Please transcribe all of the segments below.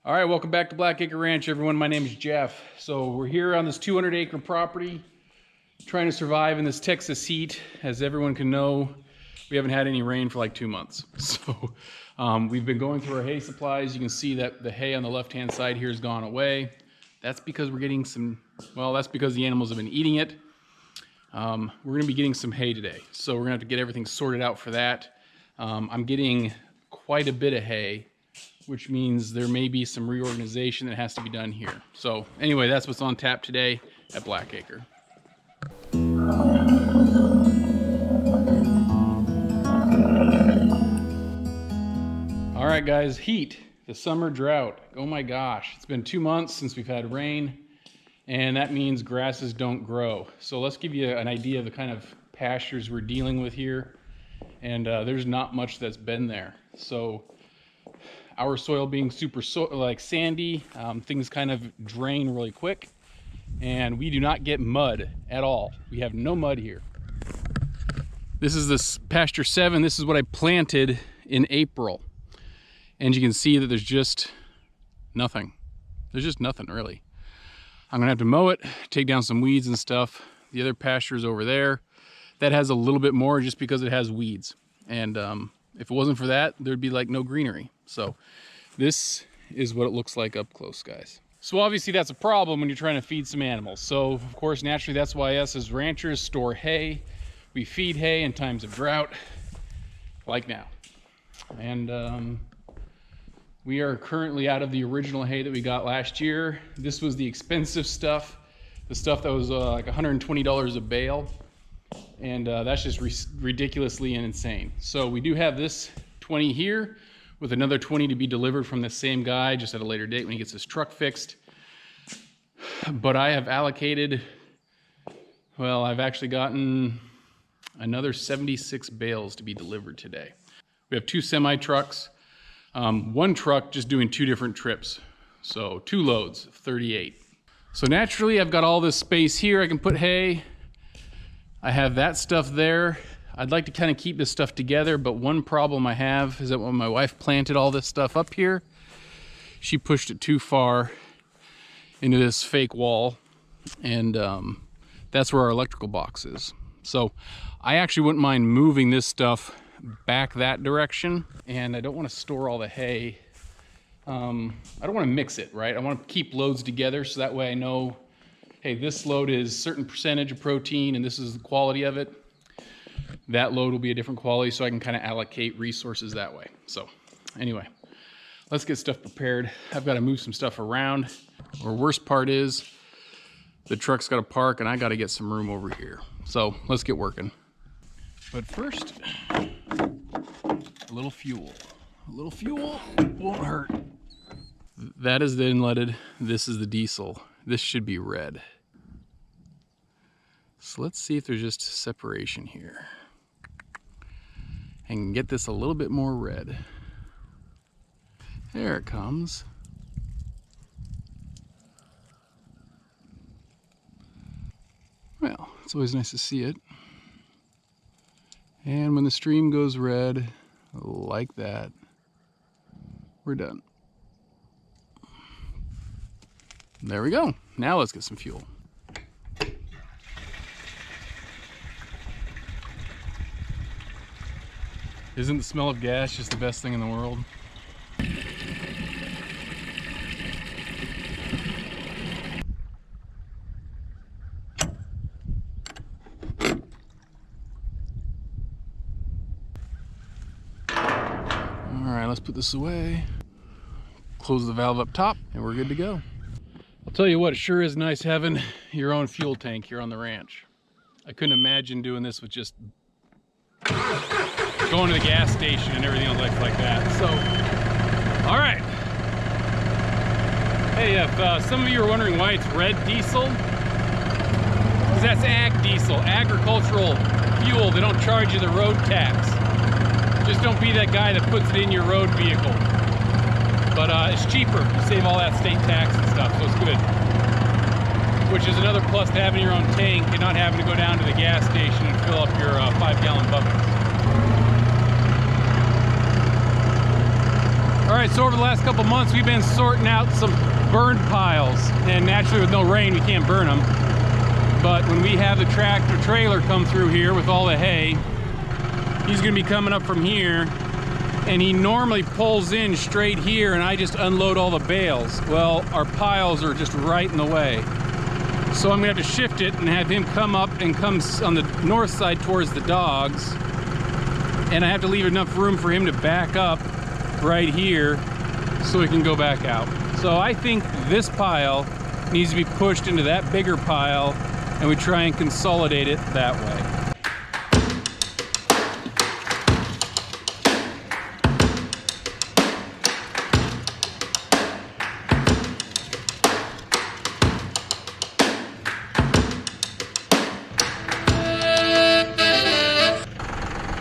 All right, welcome back to Blackacre Ranch, everyone. My name is Jeff. So we're here on this 200-acre property, trying to survive in this Texas heat. As everyone can know, we haven't had any rain for like 2 months. So we've been going through our hay supplies. You can see that the hay on the left-hand side here has gone away. That's because we're getting some, well, that's because the animals have been eating it. We're gonna be getting some hay today. So we're gonna have to get everything sorted out for that. I'm getting quite a bit of hay, which means there may be some reorganization that has to be done here. So anyway, that's what's on tap today at Blackacre. All right, guys, heat, the summer drought. Oh my gosh, it's been 2 months since we've had rain, and that means grasses don't grow. So let's give you an idea of the kind of pastures we're dealing with here. And there's not much that's been there. So our soil being super sandy, things kind of drain really quick, and we do not get mud at all. We have no mud here. This is this pasture 7. This is what I planted in April, and you can see that there's just nothing. There's just nothing really. I'm gonna have to mow it, take down some weeds and stuff. The other pasture is over there. That has a little bit more just because it has weeds, and if it wasn't for that, there'd be like no greenery. So this is what it looks like up close, guys. So obviously that's a problem when you're trying to feed some animals. So of course, naturally, that's why us as ranchers store hay. We feed hay in times of drought, like now. And we are currently out of the original hay that we got last year. This was the expensive stuff, the stuff that was like $120 a bale. And that's just ridiculously insane. So we do have this 20 here with another 20 to be delivered from the same guy just at a later date when he gets his truck fixed. But I have allocated, well, I've actually gotten another 76 bales to be delivered today. We have 2 semi trucks, 1 truck just doing 2 different trips. So 2 loads of 38. So naturally I've got all this space here. I can put hay. I have that stuff there. I'd like to kind of keep this stuff together, but one problem I have is that when my wife planted all this stuff up here, she pushed it too far into this fake wall, and that's where our electrical box is. So I actually wouldn't mind moving this stuff back that direction, and I don't want to store all the hay. I don't want to mix it, right? I want to keep loads together so that way I know, hey, this load is a certain percentage of protein and this is the quality of it. That load will be a different quality, so I can kind of allocate resources that way. So anyway, let's get stuff prepared. I've got to move some stuff around. Or worst part is the truck's got to park and I got to get some room over here. So let's get working. But first, a little fuel. A little fuel won't hurt. That is the inletted. This is the diesel. This should be red. So let's see if there's just separation here. And get this a little bit more red. There it comes. Well, it's always nice to see it. And when the stream goes red, like that, we're done. There we go. Now let's get some fuel. Isn't the smell of gas just the best thing in the world? All right, let's put this away. Close the valve up top and we're good to go. I'll tell you what, it sure is nice having your own fuel tank here on the ranch. I couldn't imagine doing this with just going to the gas station and everything else like that. So, all right. Hey, if some of you are wondering why it's red diesel, because that's ag diesel, agricultural fuel. They don't charge you the road tax. Just don't be that guy that puts it in your road vehicle. But it's cheaper. You save all that state tax and stuff, so it's good. Which is another plus to having your own tank and not having to go down to the gas station and fill up your 5-gallon buckets. All right, so over the last couple months, we've been sorting out some burned piles. And naturally, with no rain, we can't burn them. But when we have the tractor trailer come through here with all the hay, he's gonna be coming up from here, and he normally pulls in straight here, and I just unload all the bales. Well, our piles are just right in the way. So I'm gonna have to shift it and have him come up and come on the north side towards the dogs. And I have to leave enough room for him to back up right here so he can go back out. So I think this pile needs to be pushed into that bigger pile, and we try and consolidate it that way.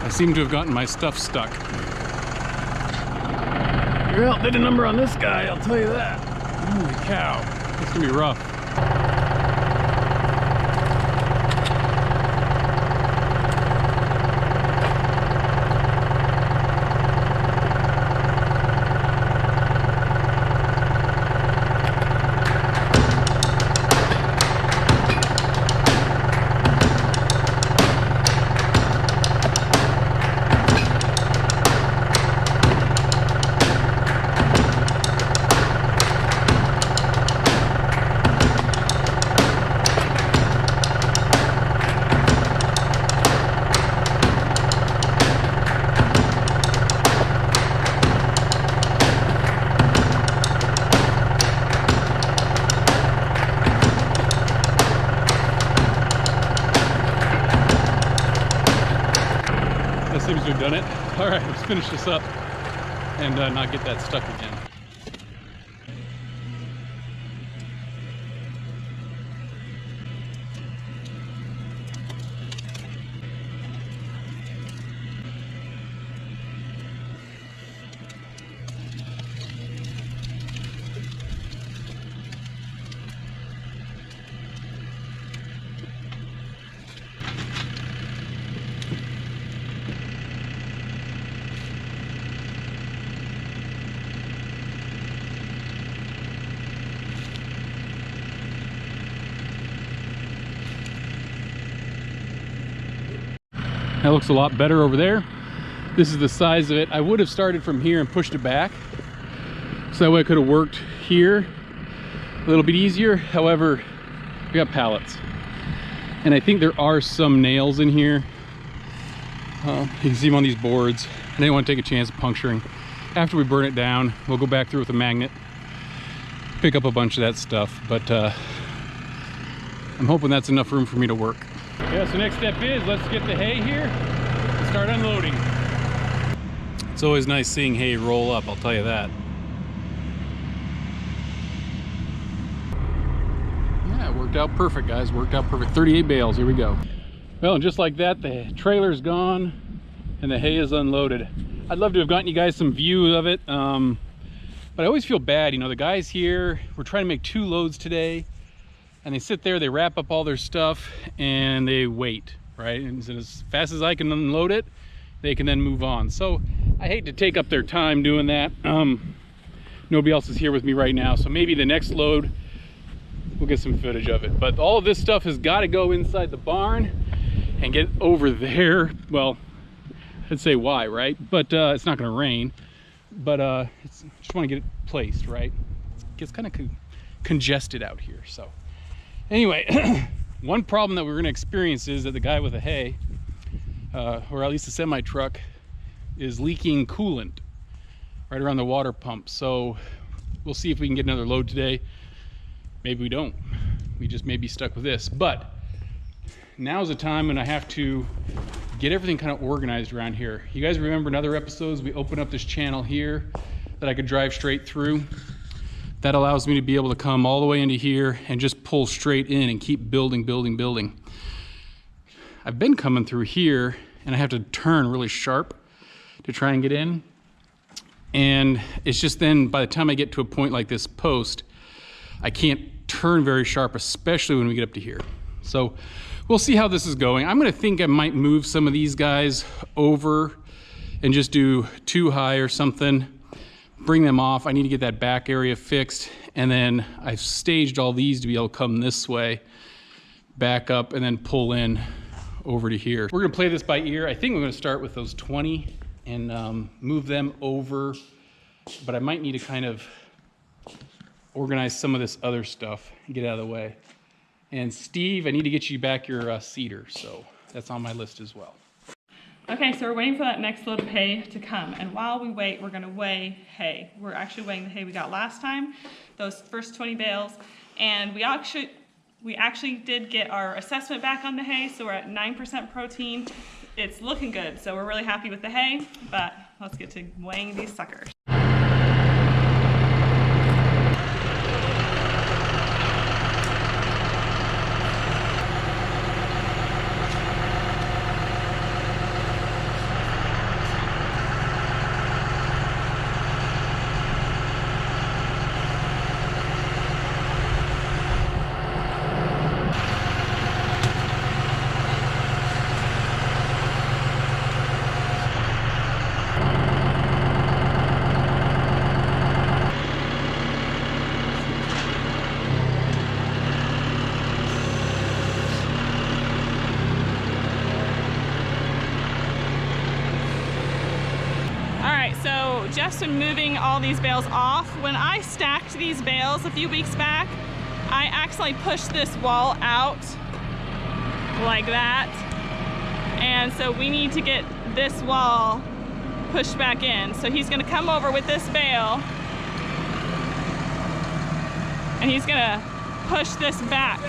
I seem to have gotten my stuff stuck. Well, did a number on this guy, I'll tell you that. Holy cow, it's gonna be rough. Seems to have done it. All right, let's finish this up and not get that stuck again. That looks a lot better over there. This is the size of it. I would have started from here and pushed it back, so that way I could have worked here a little bit easier. However, we got pallets, and I think there are some nails in here. You can see them on these boards. I didn't want to take a chance of puncturing. After we burn it down, we'll go back through with a magnet, pick up a bunch of that stuff, but I'm hoping that's enough room for me to work. Yeah, so next step is let's get the hay here and start unloading. It's always nice seeing hay roll up, I'll tell you that. Yeah, it worked out perfect, guys. Worked out perfect. 38 bales, here we go. Well, and just like that, the trailer's gone and the hay is unloaded. I'd love to have gotten you guys some view of it, but I always feel bad. You know, the guys here, we're trying to make 2 loads today, and they sit there, they wrap up all their stuff, and they wait, right? And so as fast as I can unload it, they can then move on. So I hate to take up their time doing that. Nobody else is here with me right now, so maybe the next load, we'll get some footage of it. But all of this stuff has got to go inside the barn and get over there. Well, I'd say why, right? But it's not going to rain. But just want to get it placed, right? It gets kind of congested out here, so. Anyway, one problem that we're going to experience is that the guy with the hay, or at least the semi truck, is leaking coolant right around the water pump. So we'll see if we can get another load today. Maybe we don't. We just may be stuck with this. But now's the time when I have to get everything kind of organized around here. You guys remember in other episodes, we opened up this channel here that I could drive straight through. That allows me to be able to come all the way into here and just pull straight in and keep building, building, building. I've been coming through here and I have to turn really sharp to try and get in. And it's just then by the time I get to a point like this post, I can't turn very sharp, especially when we get up to here. So we'll see how this is going. I'm gonna think I might move some of these guys over and just do 2 high or something. bring them off. I need to get that back area fixed. And then I've staged all these to be able to come this way, back up, and then pull in over to here. We're gonna play this by ear. I think we're gonna start with those 20 and move them over, but I might need to kind of organize some of this other stuff and get out of the way. And Steve, I need to get you back your cedar, so that's on my list as well. Okay, so we're waiting for that next load of hay to come, and while we wait, we're gonna weigh hay. We're actually weighing the hay we got last time, those first 20 bales, and we actually did get our assessment back on the hay, so we're at 9% protein. It's looking good, so we're really happy with the hay, but let's get to weighing these suckers. So Jeff's been moving all these bales off. When I stacked these bales a few weeks back, I accidentally pushed this wall out like that. And so we need to get this wall pushed back in. So he's gonna come over with this bale and he's gonna push this back.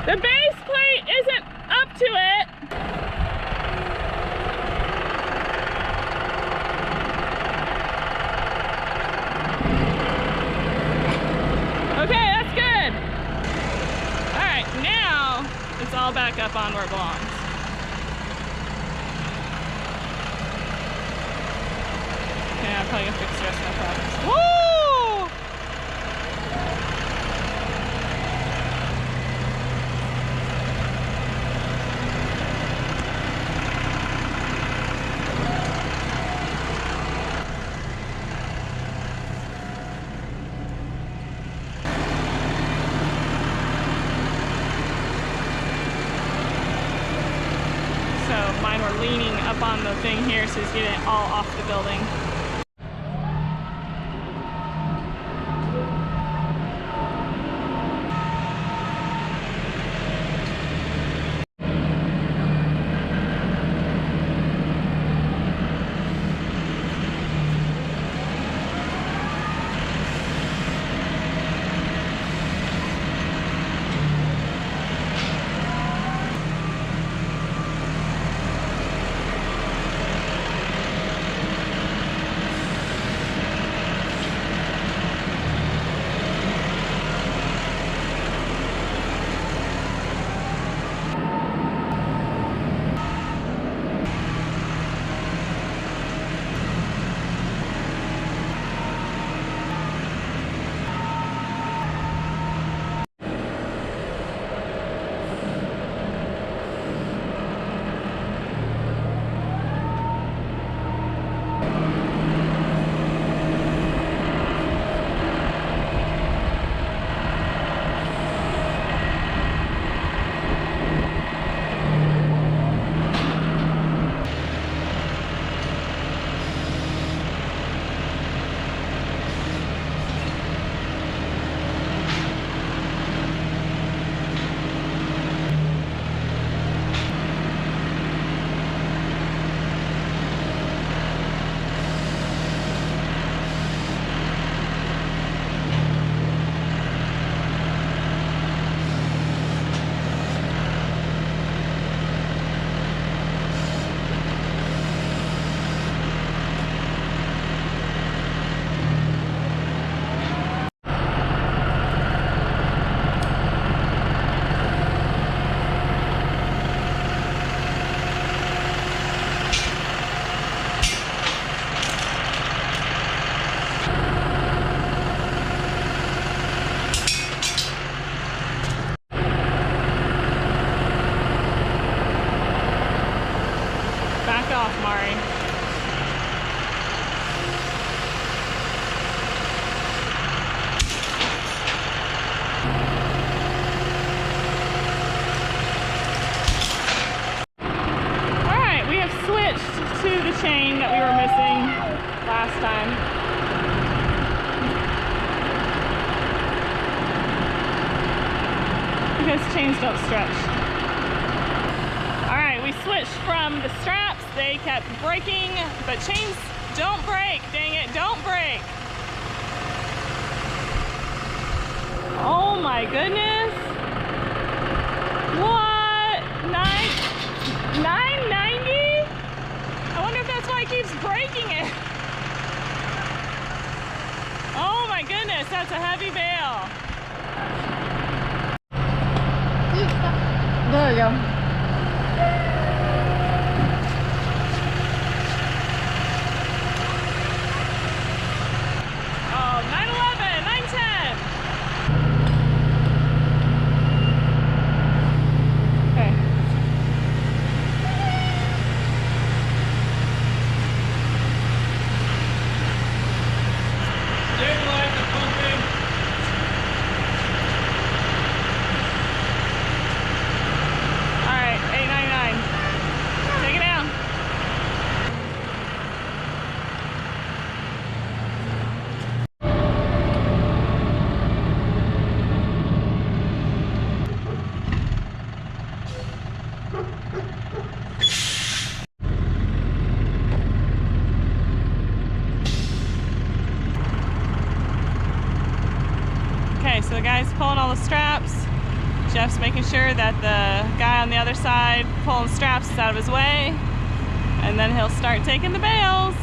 The base plate isn't up to it. Okay, that's good. All right, now it's all back up on where it belongs. Okay, I'm probably gonna fix the rest of my problems. Woo! Mine were leaning up on the thing here, so he's getting it all off the building. last time. Because chains don't stretch. All right, we switched from the straps. They kept breaking, but chains don't break. Dang it, don't break. Oh my goodness. What? $9.90? I wonder if that's why it keeps breaking it. Oh my goodness, that's a heavy bale. There you go. Oh, 911, 910. Okay. Stabilize the pumping. All right, 899. Take it down. Okay, so the guy's pulling all the straps. Jeff's making sure that the guy on the other side pulling straps is out of his way. And then he'll start taking the bales.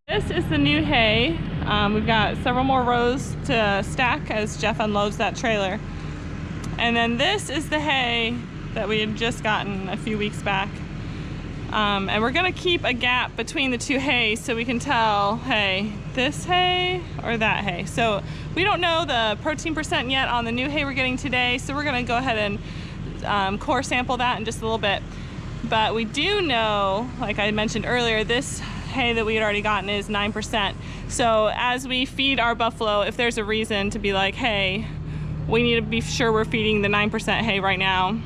This is the new hay. We've got several more rows to stack as Jeff unloads that trailer. And then this is the hay that we had just gotten a few weeks back. And we're gonna keep a gap between the two hay so we can tell, hey, this hay or that hay. So we don't know the protein percent yet on the new hay we're getting today, so we're gonna go ahead and core sample that in just a little bit. But we do know, like I mentioned earlier, this hay that we had already gotten is 9%. So as we feed our buffalo, if there's a reason to be like, hey, we need to be sure we're feeding the 9% hay right now,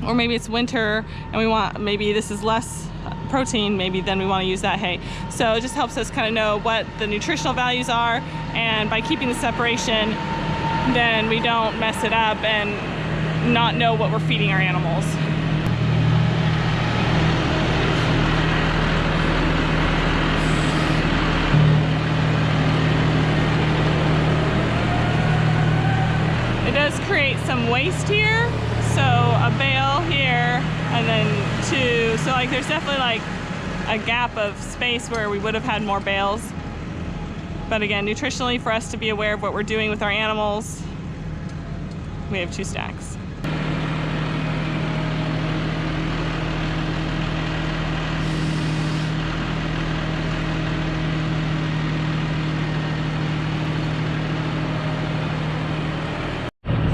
or maybe it's winter and we want, maybe this is less protein, maybe then we want to use that hay. So it just helps us kind of know what the nutritional values are, and by keeping the separation, then we don't mess it up and not know what we're feeding our animals. It does create some waste here, so a bale here and then two, so like there's definitely like a gap of space where we would have had more bales. But again, nutritionally, for us to be aware of what we're doing with our animals, we have 2 stacks.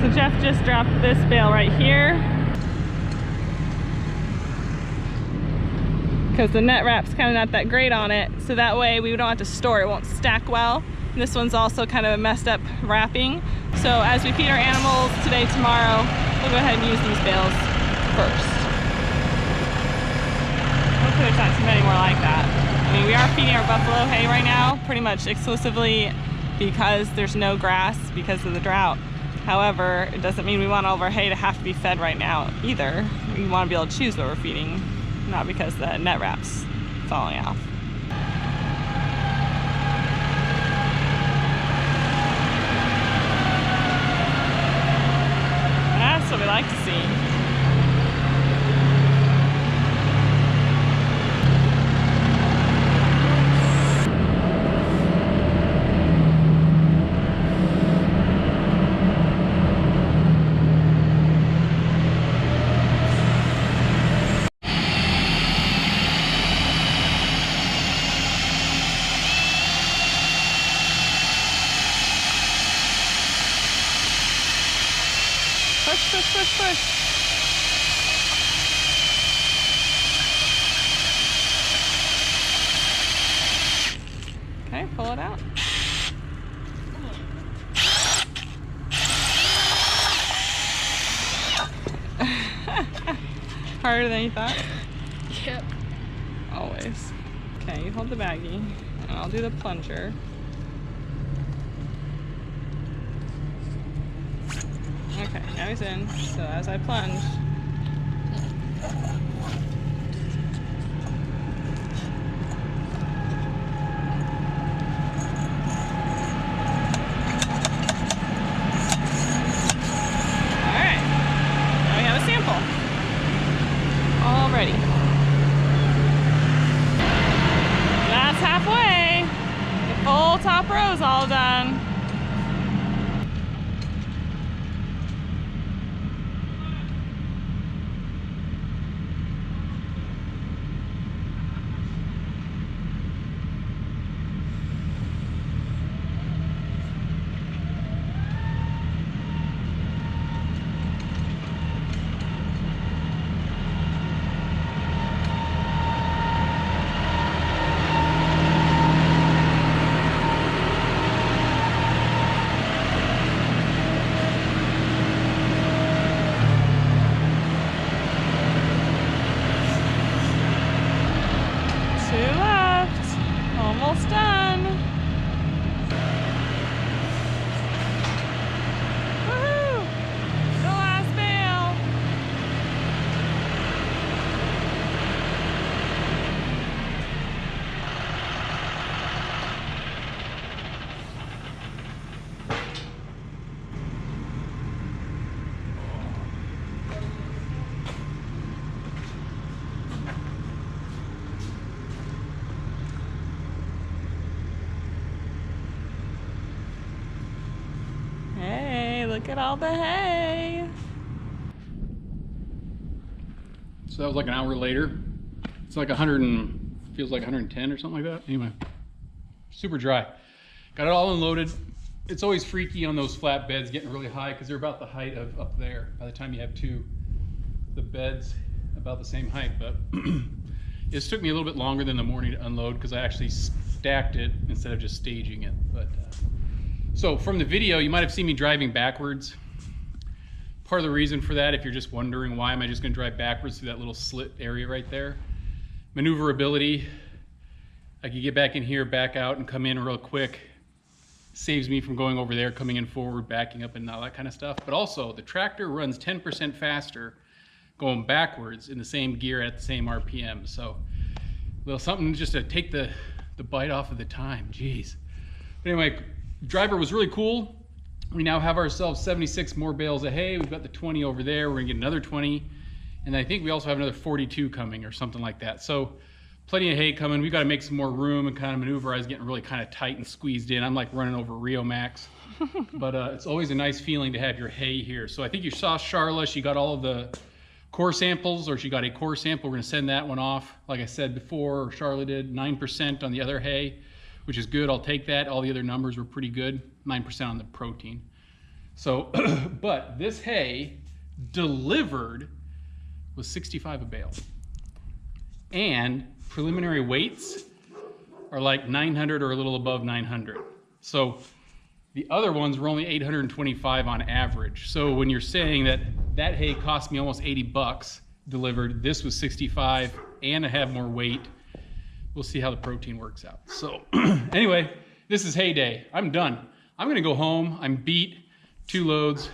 So Jeff just dropped this bale right here because the net wrap's kind of not that great on it, so that way we don't have to store it, won't stack well. And this one's also kind of a messed up wrapping. So as we feed our animals today, tomorrow, we'll go ahead and use these bales first. Hopefully there's not too many more like that. I mean, we are feeding our buffalo hay right now pretty much exclusively because there's no grass because of the drought. However, it doesn't mean we want all of our hay to have to be fed right now either. We want to be able to choose what we're feeding, not because the net wrap's falling off. like to see. Push, push, push, push. Okay, pull it out. Harder than you thought? Yep. Always. Okay, you hold the baggie, and I'll do the plunger. Okay, now he's in. So as I plunge, alright, now we have a sample. All ready. That's halfway. The full top row's all done. Two left. Almost done. Woohoo! The last bale. Hey, look at all the hay. So that was like an hour later. It's like 100 and feels like 110 or something like that. Anyway, super dry. Got it all unloaded. It's always freaky on those flat beds getting really high because they're about the height of up there. By the time you have two, the bed's about the same height. But this took me a little bit longer than the morning to unload because I actually stacked it instead of just staging it. But so from the video, you might have seen me driving backwards. Part of the reason for that, if you're just wondering why am I just going to drive backwards through that little slit area right there, maneuverability. I could get back in here, back out, and come in real quick. Saves me from going over there, coming in forward, backing up, and all that kind of stuff. But also, the tractor runs 10% faster going backwards in the same gear at the same RPM. So, little something just to take the bite off of the time. Jeez. But anyway, driver was really cool. We now have ourselves 76 more bales of hay. We've got the 20 over there. We're gonna get another 20. And I think we also have another 42 coming or something like that. So plenty of hay coming. We've got to make some more room and kind of maneuver. I was getting really kind of tight and squeezed in. I'm like running over Rio Max. But it's always a nice feeling to have your hay here. So I think you saw Charla. She got all of the core samples, or she got a core sample. We're gonna send that one off. Like I said before, or Charla did, 9% on the other hay, which is good. I'll take that. All the other numbers were pretty good. 9% on the protein. So, but this hay delivered was 65 a bale. And preliminary weights are like 900 or a little above 900. So the other ones were only 825 on average. So when you're saying that that hay cost me almost 80 bucks delivered, this was 65 and I have more weight. We'll see how the protein works out. So anyway, this is hay day. I'm done. I'm gonna go home. I'm beat. 2 loads.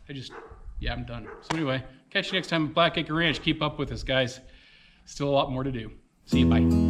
I'm done. So anyway, catch you next time at Blackacre Ranch. Keep up with us, guys. Still a lot more to do. See you, bye.